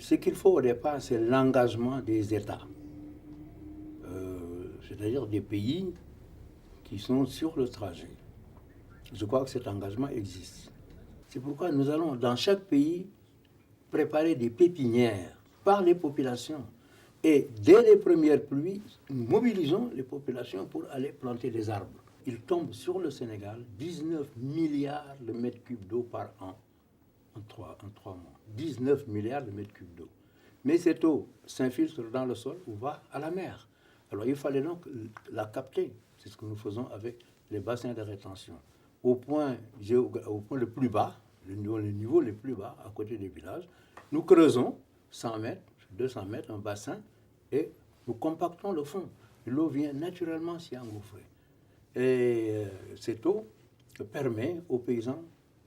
Ce qu'il faut au départ, c'est l'engagement des États, c'est-à-dire des pays qui sont sur le trajet. Je crois que cet engagement existe. C'est pourquoi nous allons, dans chaque pays, préparer des pépinières par les populations. Et dès les premières pluies, nous mobilisons les populations pour aller planter des arbres. Il tombe sur le Sénégal 19 milliards de mètres cubes d'eau par an en 3 mois. 19 milliards de mètres cubes d'eau. Mais cette eau s'infiltre dans le sol ou va à la mer. Alors il fallait donc la capter. C'est ce que nous faisons avec les bassins de rétention. Au point le plus bas, le niveau le plus bas, à côté des villages, nous creusons 100 mètres, 200 mètres, un bassin, et nous compactons le fond. L'eau vient naturellement s'y engouffrer. Et cette eau permet aux paysans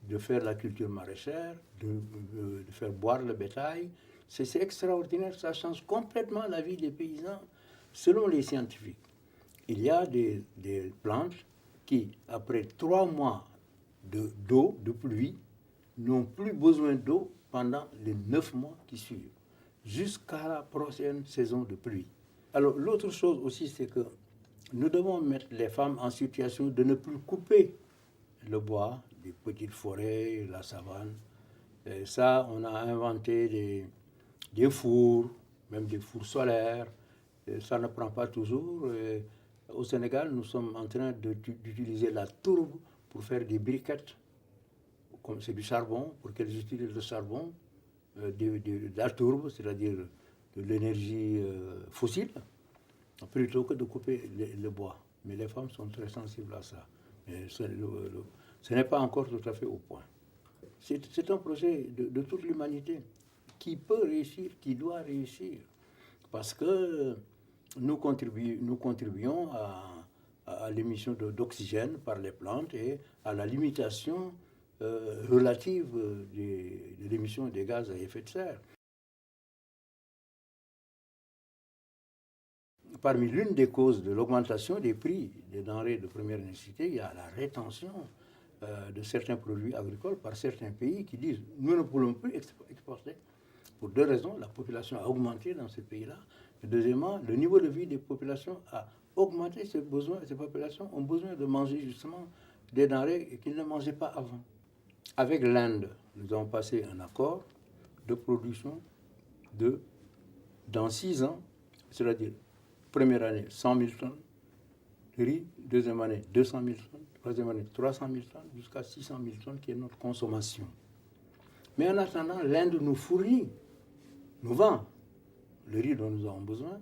de faire la culture maraîchère, de faire boire le bétail. C'est extraordinaire, ça change complètement la vie des paysans selon les scientifiques. Il y a des plantes qui, après 3 mois d'eau, de pluie, n'ont plus besoin d'eau pendant les 9 mois qui suivent, jusqu'à la prochaine saison de pluie. Alors l'autre chose aussi, c'est que nous devons mettre les femmes en situation de ne plus couper le bois, des petites forêts, la savane. Et ça, on a inventé des fours, même des fours solaires. Et ça ne prend pas toujours. Et au Sénégal, nous sommes en train d'utiliser la tourbe pour faire des briquettes. Comme c'est du charbon, pour qu'elles utilisent le charbon, de la tourbe, c'est-à-dire de l'énergie fossile, plutôt que de couper le bois. Mais les femmes sont très sensibles à ça. Mais ce n'est pas encore tout à fait au point. C'est un projet de toute l'humanité qui peut réussir, qui doit réussir. Parce que nous contribuons à l'émission d'oxygène par les plantes et à la limitation relative de l'émission des gaz à effet de serre. Parmi l'une des causes de l'augmentation des prix des denrées de première nécessité, il y a la rétention de certains produits agricoles par certains pays qui disent « nous ne pouvons plus exporter ». Pour 2 raisons, la population a augmenté dans ces pays-là. Et deuxièmement, le niveau de vie des populations a augmenté. Ces populations ont besoin de manger justement des denrées qu'ils ne mangeaient pas avant. Avec l'Inde, nous avons passé un accord de production dans 6 ans, c'est-à-dire première année 100 000 tonnes de riz, deuxième année 200 000 tonnes, troisième année 300 000 tonnes, jusqu'à 600 000 tonnes qui est notre consommation. Mais en attendant, l'Inde nous fournit, nous vend le riz dont nous avons besoin,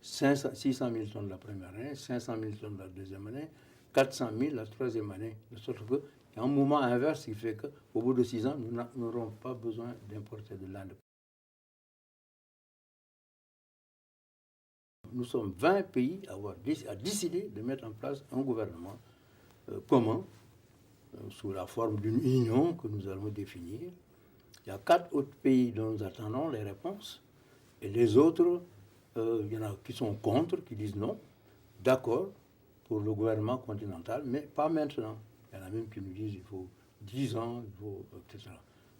600 000 tonnes la première année, 500 000 tonnes la deuxième année, 400 000 la troisième année. De sorte qu'il y a un mouvement inverse qui fait qu'au bout de 6 ans, nous n'aurons pas besoin d'importer de l'Inde. Nous sommes 20 pays à décider de mettre en place un gouvernement commun, sous la forme d'une union que nous allons définir. Il y a 4 autres pays dont nous attendons les réponses. Et les autres, il y en a qui sont contre, qui disent non, d'accord pour le gouvernement continental, mais pas maintenant. Il y en a même qui nous disent qu'il faut 10 ans, etc.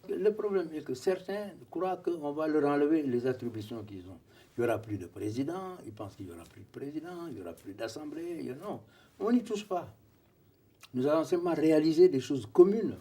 Le problème est que certains croient qu'on va leur enlever les attributions qu'ils ont. Il n'y aura plus de président, ils pensent qu'il n'y aura plus de président, il n'y aura plus d'assemblée. Non, on n'y touche pas. Nous allons simplement réaliser des choses communes